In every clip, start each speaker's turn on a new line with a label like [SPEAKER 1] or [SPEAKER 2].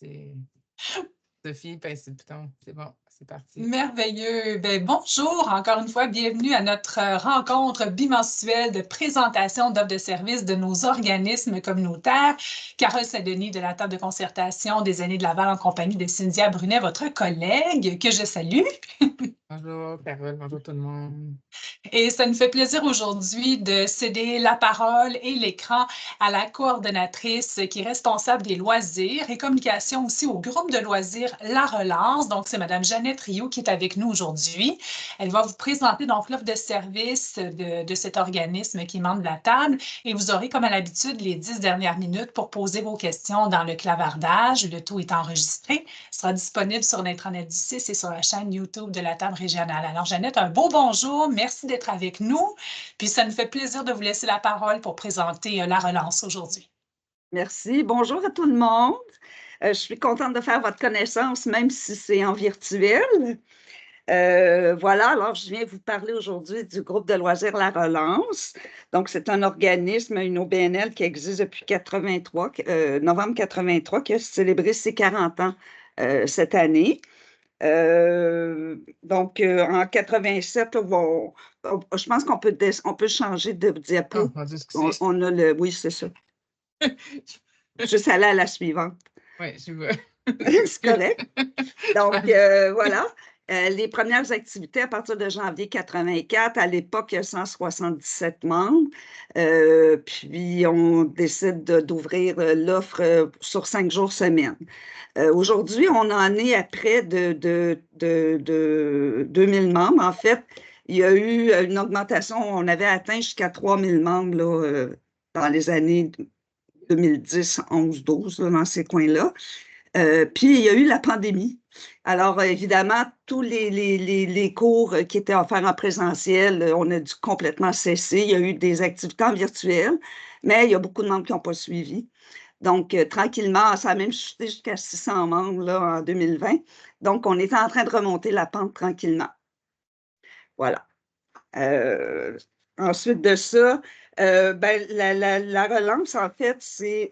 [SPEAKER 1] C'est Sophie, pince le bouton. C'est bon, c'est parti.
[SPEAKER 2] Merveilleux. Ben, bonjour, encore une fois, bienvenue à notre rencontre bimensuelle de présentation d'offres de services de nos organismes communautaires. Carole Saint-Denis de la table de concertation des Aînés de Laval en compagnie de Cynthia Brunet, votre collègue, que je salue.
[SPEAKER 1] Bonjour Carole, bonjour tout le monde.
[SPEAKER 2] Et ça nous fait plaisir aujourd'hui de céder la parole et l'écran à la coordonnatrice qui est responsable des loisirs et communication aussi au groupe de loisirs La Relance. Donc, c'est Mme Jeannette Rioux qui est avec nous aujourd'hui. Elle va vous présenter donc l'offre de service de cet organisme qui est membre de la table et vous aurez, comme à l'habitude, les 10 dernières minutes pour poser vos questions dans le clavardage. Le tout est enregistré. Il sera disponible sur l'intranet du 6 et sur la chaîne YouTube de la table régionale. Alors, Jeannette, un beau bonjour. Merci d'être avec nous. Puis, ça nous fait plaisir de vous laisser la parole pour présenter La Relance aujourd'hui.
[SPEAKER 3] Merci. Bonjour à tout le monde. Je suis contente de faire votre connaissance, même si c'est en virtuel. Voilà, alors je viens vous parler aujourd'hui du groupe de loisirs La Relance. Donc, c'est un organisme, une OBNL qui existe depuis novembre 83, qui a célébré ses 40 ans cette année. En 87, je pense qu'on peut changer de diapo. On a le, oui, c'est ça. Juste aller à la suivante.
[SPEAKER 1] Oui, je vois.
[SPEAKER 3] C'est correct. Donc, voilà. Les premières activités à partir de janvier 84, à l'époque, il y a 177 membres. Puis, on décide d'ouvrir l'offre sur 5 jours semaine. Aujourd'hui, on en est à près de 2000 membres. En fait, il y a eu une augmentation. On avait atteint jusqu'à 3000 membres là, dans les années 2010, 11, 12, là, dans ces coins-là. Puis, il y a eu la pandémie. Alors, évidemment, tous les cours qui étaient offerts en présentiel, on a dû complètement cesser. Il y a eu des activités en virtuel, mais il y a beaucoup de membres qui n'ont pas suivi. Donc, tranquillement, ça a même chuté jusqu'à 600 membres là, en 2020. Donc, on est en train de remonter la pente tranquillement. Voilà. Ensuite de ça, la relance, en fait,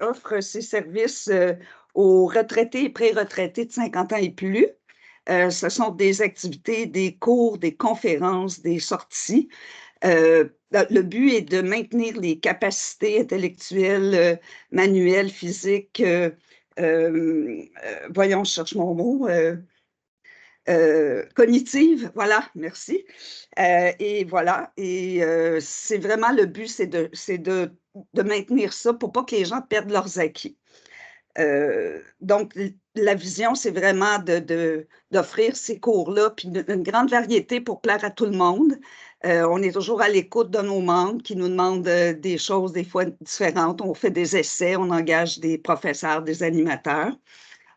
[SPEAKER 3] offre ses services aux retraités et pré-retraités de 50 ans et plus. Ce sont des activités, des cours, des conférences, des sorties. Le but est de maintenir les capacités intellectuelles, manuelles, physiques. Voyons, je cherche mon mot. Cognitive, voilà, merci. Et voilà, et c'est vraiment le but, c'est de maintenir ça pour pas que les gens perdent leurs acquis. Donc, la vision, c'est vraiment d'offrir ces cours-là, puis une grande variété pour plaire à tout le monde. On est toujours à l'écoute de nos membres qui nous demandent des choses des fois différentes. On fait des essais, on engage des professeurs, des animateurs.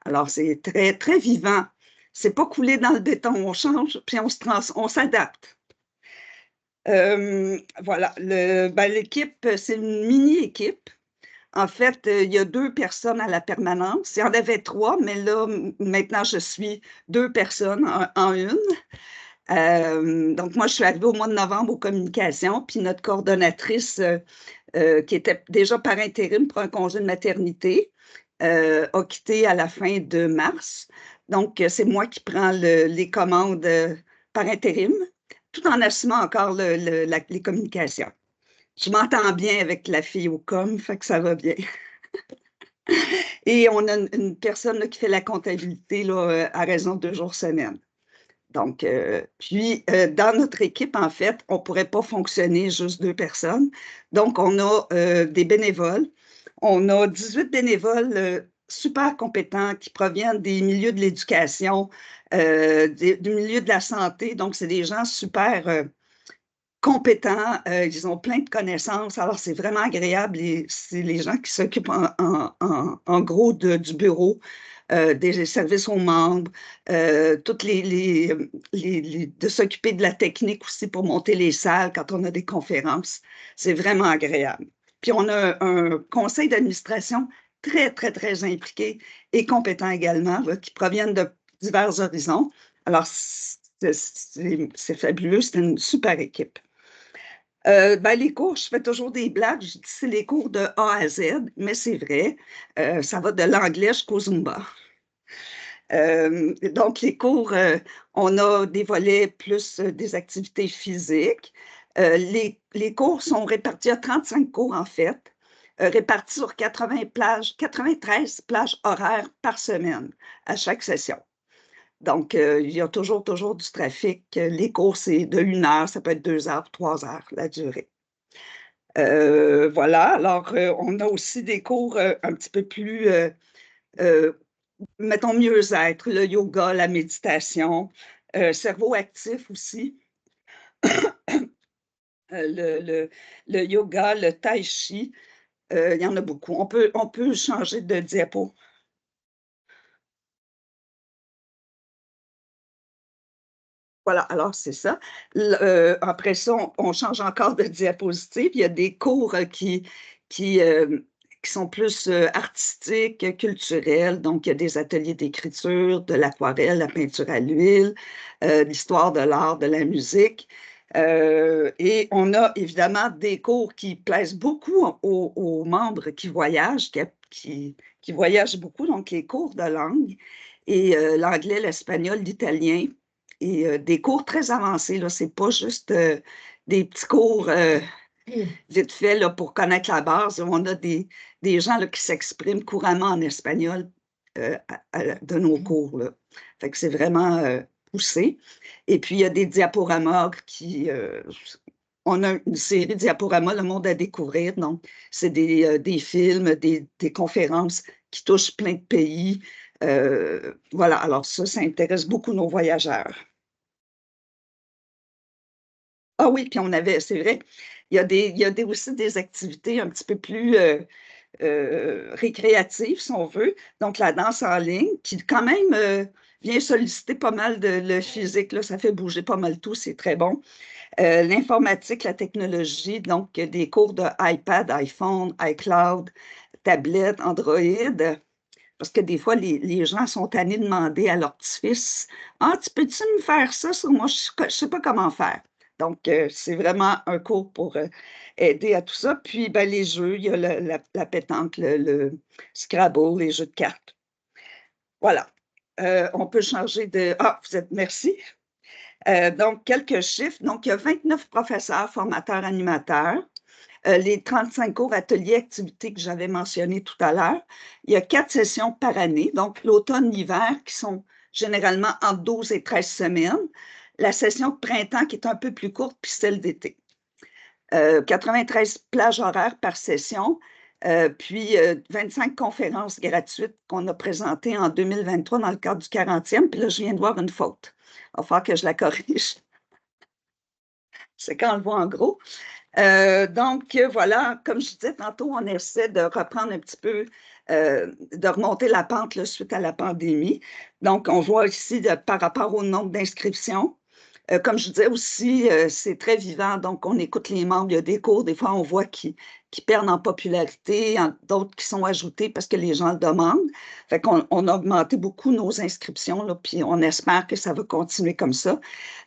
[SPEAKER 3] Alors, c'est très, très vivant. C'est pas coulé dans le béton, on change, puis on s'adapte. Voilà, l'équipe, c'est une mini-équipe. En fait, il y a 2 personnes à la permanence. Il y en avait 3, mais là, maintenant, je suis 2 personnes en une. Donc, moi, je suis arrivée au mois de novembre aux communications, puis notre coordonnatrice, qui était déjà par intérim pour un congé de maternité, a quitté à la fin de mars. Donc, c'est moi qui prends les commandes par intérim, tout en assumant encore les communications. Je m'entends bien avec la fille au com, fait que ça va bien. Et on a une personne là, qui fait la comptabilité là, à raison de 2 jours semaine. Donc, dans notre équipe, en fait, on ne pourrait pas fonctionner juste 2 personnes. Donc, on a des bénévoles. On a 18 bénévoles super compétents qui proviennent des milieux de l'éducation, du milieu de la santé. Donc, c'est des gens super compétents. Ils ont plein de connaissances. Alors, c'est vraiment agréable. C'est les gens qui s'occupent en gros du bureau, des services aux membres, de s'occuper de la technique aussi pour monter les salles quand on a des conférences. C'est vraiment agréable. Puis, on a un conseil d'administration très, très, très impliqué et compétent également, là, qui proviennent de divers horizons. Alors, c'est fabuleux. C'est une super équipe. Les cours, je fais toujours des blagues. Je dis c'est les cours de A à Z, mais c'est vrai. Ça va de l'anglais jusqu'au Zumba. Donc, les cours, on a des volets plus des activités physiques. Les cours sont répartis, il y a 35 cours en fait, répartis sur 93 plages horaires par semaine à chaque session. Donc, il y a toujours du trafic. Les cours, c'est de 1 heure, ça peut être 2 heures, 3 heures, la durée. Voilà, alors on a aussi des cours un petit peu plus, mettons, mieux-être, le yoga, la méditation, cerveau actif aussi, le yoga, le tai chi, il y en a beaucoup. On peut changer de diapo. Voilà, alors c'est ça. Après ça, on change encore de diapositive. Il y a des cours qui sont plus artistiques, culturels. Donc, il y a des ateliers d'écriture, de l'aquarelle, la peinture à l'huile, l'histoire de l'art, de la musique. Et on a évidemment des cours qui plaisent beaucoup aux membres qui voyagent, qui voyagent beaucoup, donc les cours de langue, et l'anglais, l'espagnol, l'italien, et des cours très avancés, là, c'est pas juste des petits cours vite fait là, pour connaître la base. On a des gens là, qui s'expriment couramment en espagnol de nos cours, là. Fait que c'est vraiment poussé. Et puis, il y a des diaporamas on a une série de diaporamas, Le monde à découvrir. Donc, c'est des films, des conférences qui touchent plein de pays. Voilà, alors ça intéresse beaucoup nos voyageurs. Ah oui, puis c'est vrai, il y a aussi des activités un petit peu plus récréatives, si on veut. Donc, la danse en ligne, qui quand même vient solliciter pas mal le physique, là, ça fait bouger pas mal tout, c'est très bon. L'informatique, la technologie, donc des cours de iPad, iPhone, iCloud, tablette, Android, parce que des fois, les gens sont tannés de demander à leur petit-fils, ah, tu peux-tu me faire ça? Moi, je ne sais pas comment faire. Donc, c'est vraiment un cours pour aider à tout ça. Puis, ben, les jeux, il y a la pétanque, le Scrabble, les jeux de cartes. Voilà. On peut changer de... Ah, merci. Donc, quelques chiffres. Donc, il y a 29 professeurs, formateurs, animateurs. Les 35 cours, ateliers, activités que j'avais mentionnés tout à l'heure. Il y a 4 sessions par année, donc l'automne, l'hiver, qui sont généralement entre 12 et 13 semaines. La session de printemps qui est un peu plus courte, puis celle d'été. 93 plages horaires par session, puis 25 conférences gratuites qu'on a présentées en 2023 dans le cadre du 40e. Puis là, je viens de voir une faute. Il va falloir que je la corrige. C'est quand on le voit en gros. Donc, voilà, comme je disais tantôt, on essaie de reprendre un petit peu, de remonter la pente là, suite à la pandémie. Donc, on voit ici par rapport au nombre d'inscriptions. Comme je disais aussi, c'est très vivant, donc on écoute les membres. Il y a des cours, des fois, on voit qui perdent en popularité, d'autres qui sont ajoutés parce que les gens le demandent. Fait qu'on a augmenté beaucoup nos inscriptions, là, puis on espère que ça va continuer comme ça.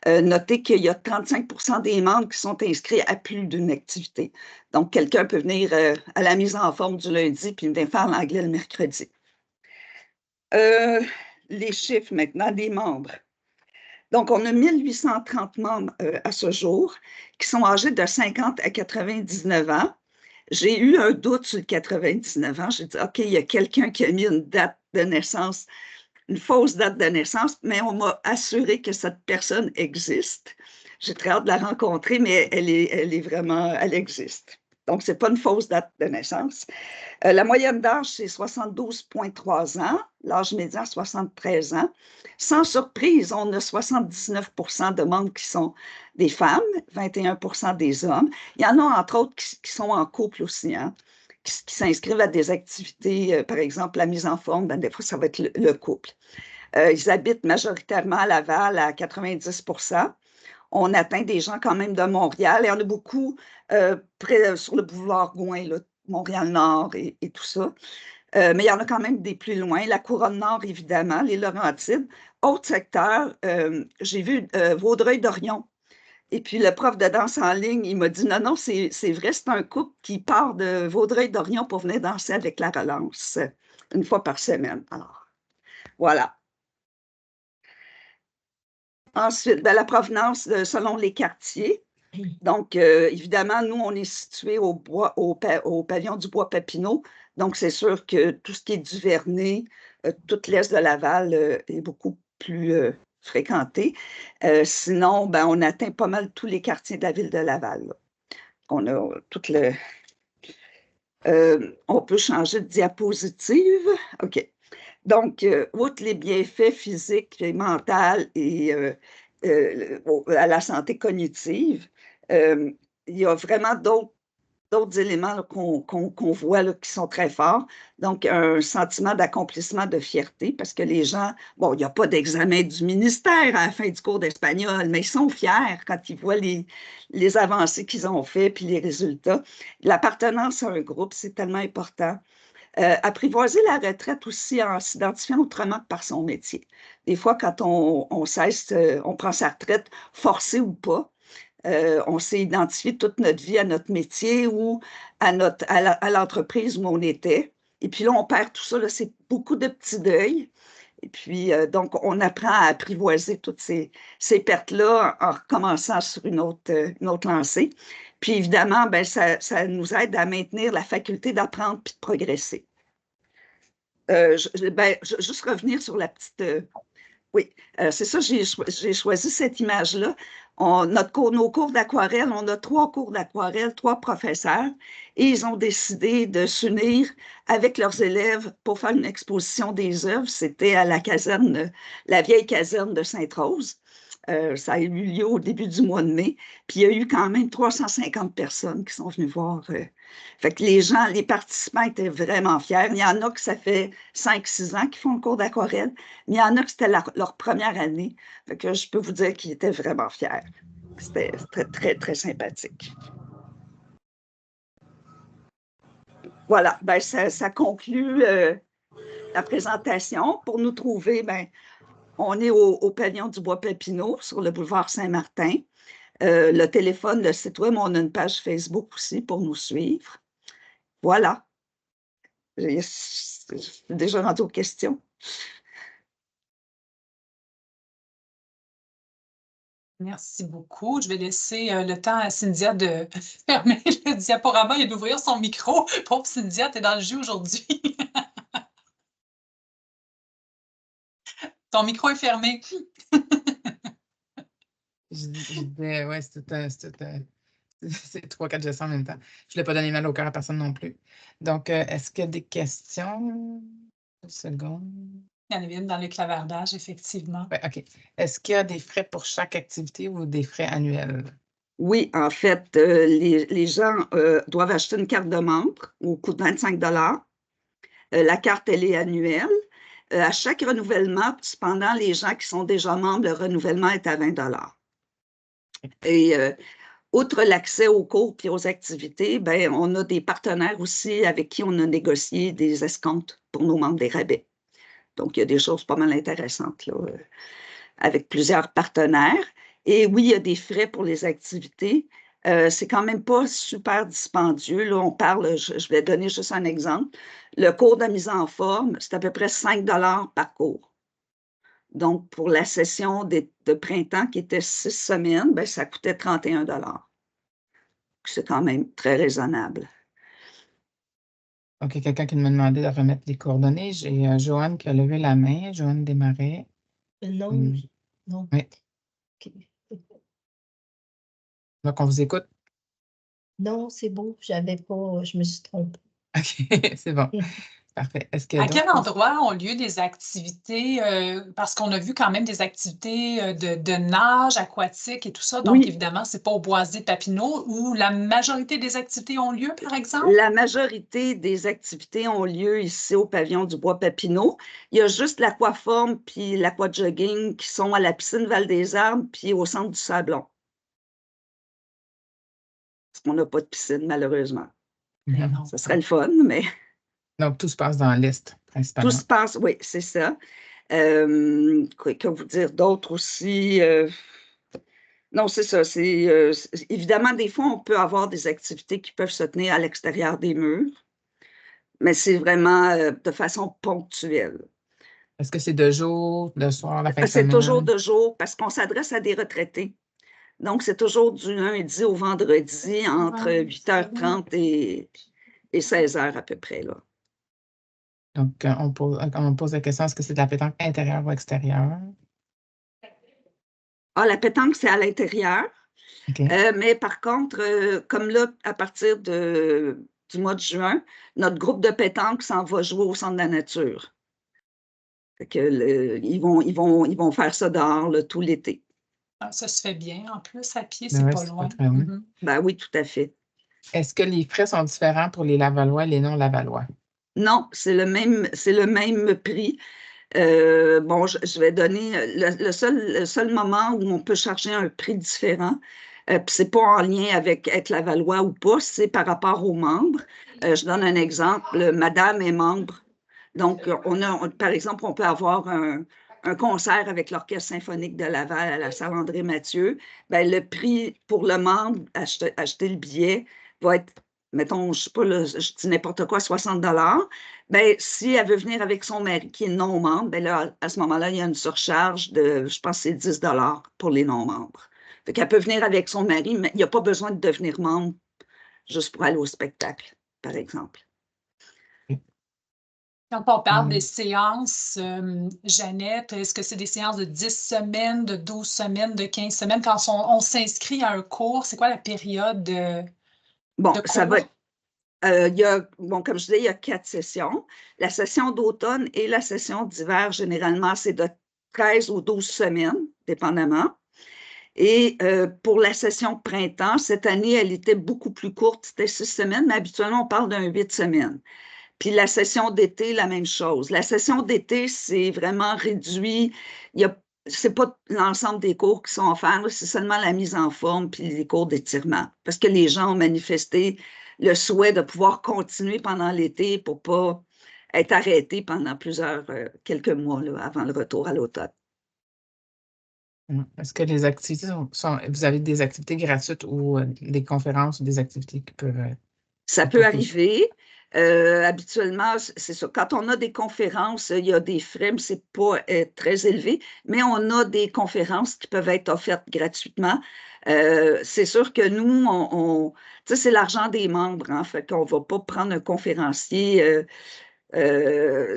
[SPEAKER 3] Notez qu'il y a 35 des membres qui sont inscrits à plus d'une activité. Donc, quelqu'un peut venir à la mise en forme du lundi puis venir faire l'anglais le mercredi. Les chiffres maintenant des membres. Donc, on a 1830 membres à ce jour qui sont âgés de 50 à 99 ans. J'ai eu un doute sur le 99 ans. J'ai dit, OK, il y a quelqu'un qui a mis une date de naissance, une fausse date de naissance, mais on m'a assuré que cette personne existe. J'ai très hâte de la rencontrer, mais elle existe. Donc, ce n'est pas une fausse date de naissance. La moyenne d'âge, c'est 72,3 ans. L'âge médian, 73 ans. Sans surprise, on a 79 de membres qui sont des femmes, 21 des hommes. Il y en a, entre autres, qui sont en couple aussi, hein, qui s'inscrivent à des activités, par exemple, la mise en forme, ben, des fois, ça va être le couple. Ils habitent majoritairement à Laval à 90 On atteint des gens quand même de Montréal. Il y en a beaucoup sur le boulevard Gouin, là, Montréal-Nord et tout ça. Mais il y en a quand même des plus loin. La Couronne-Nord, évidemment, les Laurentides. Autre secteur, j'ai vu Vaudreuil-Dorion. Et puis, le prof de danse en ligne, il m'a dit, non, non, c'est vrai, c'est un couple qui part de Vaudreuil-Dorion pour venir danser avec la Relance une fois par semaine. Alors, Voilà. Ensuite, ben, la provenance selon les quartiers. Donc, évidemment, nous, on est situé au pavillon du Bois-Papineau. Donc, c'est sûr que tout ce qui est Duvernay, tout l'est de Laval est beaucoup plus fréquenté. Sinon, ben, on atteint pas mal tous les quartiers de la ville de Laval. Là. On a tout le... on peut changer de diapositive. OK. Donc, outre les bienfaits physiques et mentaux et à la santé cognitive, il y a vraiment d'autres éléments qu'on voit là, qui sont très forts. Donc, un sentiment d'accomplissement, de fierté, parce que les gens, bon, il n'y a pas d'examen du ministère à la fin du cours d'espagnol, mais ils sont fiers quand ils voient les avancées qu'ils ont fait puis les résultats. L'appartenance à un groupe, c'est tellement important. Apprivoiser la retraite aussi en s'identifiant autrement que par son métier. Des fois, quand on prend sa retraite, forcée ou pas, on s'est identifié toute notre vie à notre métier ou à l'entreprise où on était. Et puis là, on perd tout ça. C'est beaucoup de petits deuils. Et puis, donc, on apprend à apprivoiser toutes ces pertes-là en recommençant sur une autre lancée. Puis, évidemment, ben, ça nous aide à maintenir la faculté d'apprendre puis de progresser. Juste revenir sur la petite... oui, c'est ça, j'ai choisi cette image-là. Nos cours d'aquarelle, on a 3 cours d'aquarelle, 3 professeurs, et ils ont décidé de s'unir avec leurs élèves pour faire une exposition des œuvres. C'était à la caserne, la vieille caserne de Sainte-Rose. Ça a eu lieu au début du mois de mai. Puis il y a eu quand même 350 personnes qui sont venues voir. Fait que les participants étaient vraiment fiers. Il y en a que ça fait 5-6 ans qu'ils font le cours d'aquarelle, mais il y en a que c'était leur première année. Fait que je peux vous dire qu'ils étaient vraiment fiers. C'était très, très, très sympathique. Voilà, ben ça conclut la présentation. Pour nous trouver, ben, on est au pavillon du Bois-Papineau, sur le boulevard Saint-Martin. Le téléphone, le site web, on a une page Facebook aussi pour nous suivre. Voilà. Je suis déjà rendue aux questions.
[SPEAKER 2] Merci beaucoup. Je vais laisser le temps à Cynthia de fermer le diaporama et d'ouvrir son micro. Pauvre Cynthia, tu es dans le jus aujourd'hui. Ton micro est fermé.
[SPEAKER 1] Je disais, ouais, c'est 3-4 gestions en même temps. Je ne voulais pas donner mal au cœur à personne non plus. Donc, est-ce qu'il y a des questions? Une seconde.
[SPEAKER 2] Il y en avait une dans le clavardage, effectivement.
[SPEAKER 1] Ouais, OK. Est-ce qu'il y a des frais pour chaque activité ou des frais annuels?
[SPEAKER 3] Oui, en fait, les gens doivent acheter une carte de membre au coût de 25 $. La carte, elle est annuelle. À chaque renouvellement, cependant, les gens qui sont déjà membres, le renouvellement est à 20 $. Et outre l'accès aux cours et aux activités, ben, on a des partenaires aussi avec qui on a négocié des escomptes pour nos membres des rabais. Donc, il y a des choses pas mal intéressantes là, avec plusieurs partenaires. Et oui, il y a des frais pour les activités. C'est quand même pas super dispendieux. Là, on parle, je vais donner juste un exemple. Le cours de mise en forme, c'est à peu près 5 $ par cours. Donc, pour la session de printemps qui était 6 semaines, ben, ça coûtait 31 $. C'est quand même très raisonnable.
[SPEAKER 1] OK, quelqu'un qui me demandait de remettre les coordonnées. J'ai Joanne qui a levé la main. Joanne Desmarais.
[SPEAKER 4] Non, non.
[SPEAKER 1] Oui.
[SPEAKER 4] Ok.
[SPEAKER 1] Donc, on vous écoute.
[SPEAKER 4] Non, c'est bon, je me suis trompée.
[SPEAKER 1] OK, c'est bon. Parfait. Est-ce qu'il y a
[SPEAKER 2] À quel
[SPEAKER 1] d'autres?
[SPEAKER 2] endroit ont lieu des activités? Parce qu'on a vu quand même des activités de nage aquatique et tout ça. Donc,
[SPEAKER 3] Oui.
[SPEAKER 2] évidemment, ce n'est pas au Boisé de Papineau où la majorité des activités ont lieu, par exemple?
[SPEAKER 3] La majorité des activités ont lieu ici au pavillon du Bois-Papineau. Il y a juste l'aquaforme puis l'aquajogging qui sont à la piscine Val-des-Arbres puis au centre du Sablon. Parce qu'on n'a pas de piscine, malheureusement.
[SPEAKER 1] Mhm.
[SPEAKER 3] Ce serait le fun, mais
[SPEAKER 1] Donc, tout se passe dans l'Est, principalement.
[SPEAKER 3] tout se passe, oui, c'est ça. Que vous dire d'autre aussi? Non, c'est ça. Évidemment, des fois, on peut avoir des activités qui peuvent se tenir à l'extérieur des murs, mais c'est vraiment de façon ponctuelle.
[SPEAKER 1] Est-ce que c'est de jour, de soir, la fin de
[SPEAKER 3] C'est toujours
[SPEAKER 1] semaine?
[SPEAKER 3] de jour parce qu'on s'adresse à des retraités. Donc, c'est toujours du lundi au vendredi entre 8h30 et 16h à peu près, là.
[SPEAKER 1] Donc, on pose la question, est-ce que c'est de la pétanque intérieure ou extérieure?
[SPEAKER 3] Ah, la pétanque, c'est à l'intérieur.
[SPEAKER 1] OK.
[SPEAKER 3] Mais par contre, comme là, à partir du mois de juin, notre groupe de pétanque s'en va jouer au centre de la nature. Fait que, ils vont faire ça dehors là, tout l'été.
[SPEAKER 2] Ah, ça se fait bien. En plus, à pied,
[SPEAKER 1] Ben
[SPEAKER 2] c'est
[SPEAKER 1] ouais,
[SPEAKER 2] pas
[SPEAKER 1] c'est pas
[SPEAKER 2] loin.
[SPEAKER 1] très loin.
[SPEAKER 2] Mhm.
[SPEAKER 3] Ben oui, tout à fait.
[SPEAKER 1] Est-ce que les frais sont différents pour les Lavallois et les non-Lavallois?
[SPEAKER 3] Non, c'est le même prix. Bon, je vais donner le seul moment où on peut charger un prix différent, puis c'est pas en lien avec être Lavallois ou pas, c'est par rapport aux membres. Je donne un exemple. Madame est membre. Donc, par exemple, on peut avoir un concert avec l'Orchestre symphonique de Laval à la salle André-Mathieu. Ben, le prix pour le membre, acheter le billet, va être, mettons, je sais pas, là, je dis n'importe quoi, 60 $. Ben, si elle veut venir avec son mari qui est non-membre, ben là, à ce moment-là, il y a une surcharge de, je pense que c'est 10 $ pour les non-membres. Fait qu'elle peut venir avec son mari, mais il n'y a pas besoin de devenir membre juste pour aller au spectacle, par exemple.
[SPEAKER 2] Quand on parle des
[SPEAKER 1] Mm.
[SPEAKER 2] séances, Jeannette, est-ce que c'est des séances de 10 semaines, de 12 semaines, de 15 semaines? Quand on s'inscrit à un cours, c'est quoi la période de
[SPEAKER 3] Bon, ça va
[SPEAKER 2] cours?
[SPEAKER 3] être, bon, comme je disais, il y a 4 sessions. La session d'automne et la session d'hiver, généralement, c'est de 13 ou 12 semaines, dépendamment. Et pour la session de printemps, cette année, elle était beaucoup plus courte, c'était 6 semaines, mais habituellement, on parle d'un 8 semaines. Puis la session d'été, la même chose. La session d'été, c'est vraiment réduit. C'est pas l'ensemble des cours qui sont offerts, c'est seulement la mise en forme puis les cours d'étirement. Parce que les gens ont manifesté le souhait de pouvoir continuer pendant l'été pour pas être arrêtés pendant quelques mois là, avant le retour à l'automne.
[SPEAKER 1] Est-ce que les activités vous avez des activités gratuites ou des conférences ou des activités qui peuvent
[SPEAKER 3] Ça
[SPEAKER 1] être
[SPEAKER 3] peut
[SPEAKER 1] proposées?
[SPEAKER 3] arriver. Habituellement, c'est ça. Quand on a des conférences, il y a des frais, mais ce n'est pas très élevé, mais on a des conférences qui peuvent être offertes gratuitement. C'est sûr que nous, tu sais, c'est l'argent des membres, hein, fait qu'on ne va pas prendre un conférencier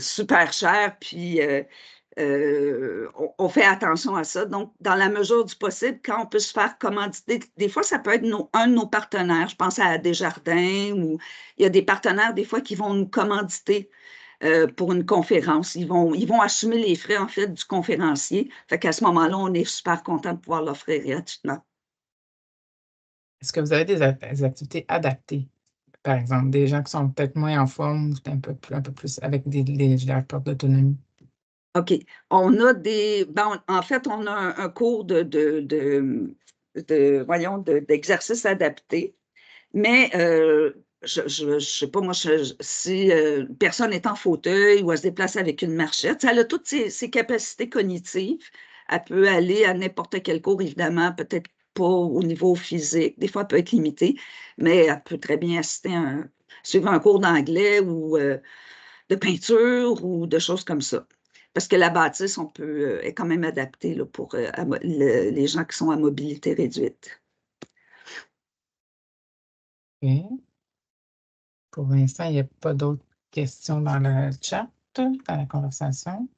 [SPEAKER 3] super cher, puis on fait attention à ça. Donc, dans la mesure du possible, quand on peut se faire commanditer, des fois, ça peut être un de nos partenaires. Je pense à Desjardins ou il y a des partenaires, des fois, qui vont nous commanditer pour une conférence. Ils vont assumer les frais, en fait, du conférencier. Fait qu'à ce moment-là, on est super content de pouvoir l'offrir gratuitement.
[SPEAKER 1] Est-ce que vous avez des activités adaptées? Par exemple, des gens qui sont peut-être moins en forme ou un peu plus avec leur perte d'autonomie.
[SPEAKER 3] OK. On a en fait, on a un cours d'exercice adapté, mais je ne sais pas, moi, si une personne est en fauteuil ou elle se déplace avec une marchette, elle a toutes ses capacités cognitives. Elle peut aller à n'importe quel cours, évidemment, peut-être pas au niveau physique. Des fois, elle peut être limitée, mais elle peut très bien suivre un cours d'anglais ou de peinture ou de choses comme ça. Parce que la bâtisse, est quand même adaptée là, pour les gens qui sont à mobilité réduite.
[SPEAKER 1] OK. Pour l'instant, il n'y a pas d'autres questions dans le chat, dans la conversation.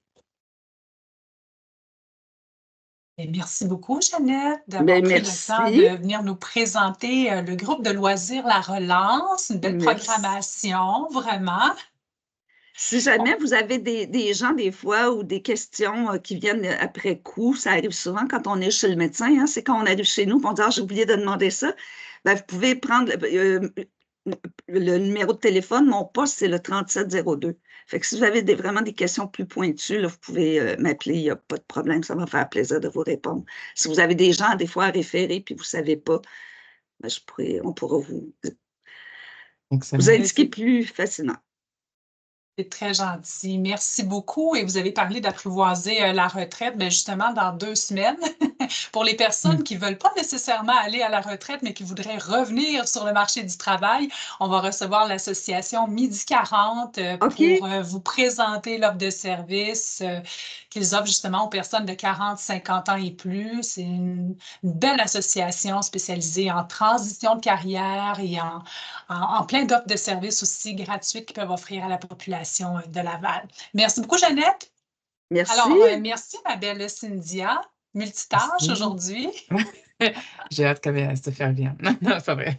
[SPEAKER 2] Et merci beaucoup, Jeannette, d'avoir
[SPEAKER 3] Bien,
[SPEAKER 2] pris le temps
[SPEAKER 3] merci.
[SPEAKER 2] de venir nous présenter le groupe de loisirs La Relance, une belle
[SPEAKER 3] Merci.
[SPEAKER 2] programmation, vraiment.
[SPEAKER 3] Si jamais vous avez des gens, des fois, ou des questions qui viennent après coup, ça arrive souvent quand on est chez le médecin, hein, c'est quand on arrive chez nous, on dit « Ah, j'ai oublié de demander ça », ben, vous pouvez prendre le numéro de téléphone, mon poste, c'est le 3702. Fait que si vous avez vraiment des questions plus pointues, là, vous pouvez m'appeler, il n'y a pas de problème, ça va faire plaisir de vous répondre. Si vous avez des gens, des fois, à référer, puis vous ne savez pas, ben, on pourra vous
[SPEAKER 1] Excellent.
[SPEAKER 3] indiquer plus facilement.
[SPEAKER 2] C'est très gentil. Merci beaucoup. Et vous avez parlé d'apprivoiser la retraite, bien justement dans 2 semaines. Pour les personnes qui ne veulent pas nécessairement aller à la retraite, mais qui voudraient revenir sur le marché du travail, on va recevoir l'association Midi 40
[SPEAKER 3] OK.
[SPEAKER 2] pour vous présenter l'offre de service qu'ils offrent justement aux personnes de 40, 50 ans et plus. C'est une belle association spécialisée en transition de carrière et en plein d'offres de services aussi gratuites qu'ils peuvent offrir à la population de Laval. Merci beaucoup, Jeannette.
[SPEAKER 3] Merci.
[SPEAKER 2] Alors, merci, ma belle Cynthia. Multitâche
[SPEAKER 1] Merci.
[SPEAKER 2] aujourd'hui.
[SPEAKER 1] J'ai hâte qu'elle vienne se faire bien. Non, non, c'est pas vrai.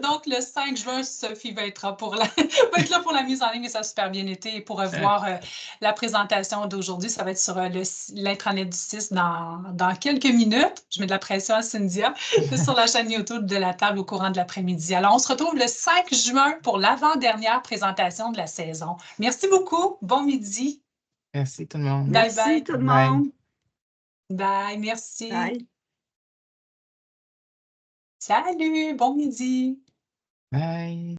[SPEAKER 2] Donc, le 5 juin, Sophie va être va être là pour la mise en ligne et ça a super bien été. Et pour voir la présentation d'aujourd'hui, ça va être sur l'intranet du 6 dans quelques minutes. Je mets de la pression à Cynthia. Sur la chaîne YouTube de la table au courant de l'après-midi. Alors, on se retrouve le 5 juin pour l'avant-dernière présentation de la saison. Merci beaucoup. Bon midi.
[SPEAKER 1] Merci tout le monde.
[SPEAKER 2] Bye
[SPEAKER 3] Merci
[SPEAKER 2] bye.
[SPEAKER 3] tout le
[SPEAKER 1] Bye.
[SPEAKER 3] monde.
[SPEAKER 2] Bye, merci.
[SPEAKER 3] Bye.
[SPEAKER 2] Salut, bon midi.
[SPEAKER 1] Bye.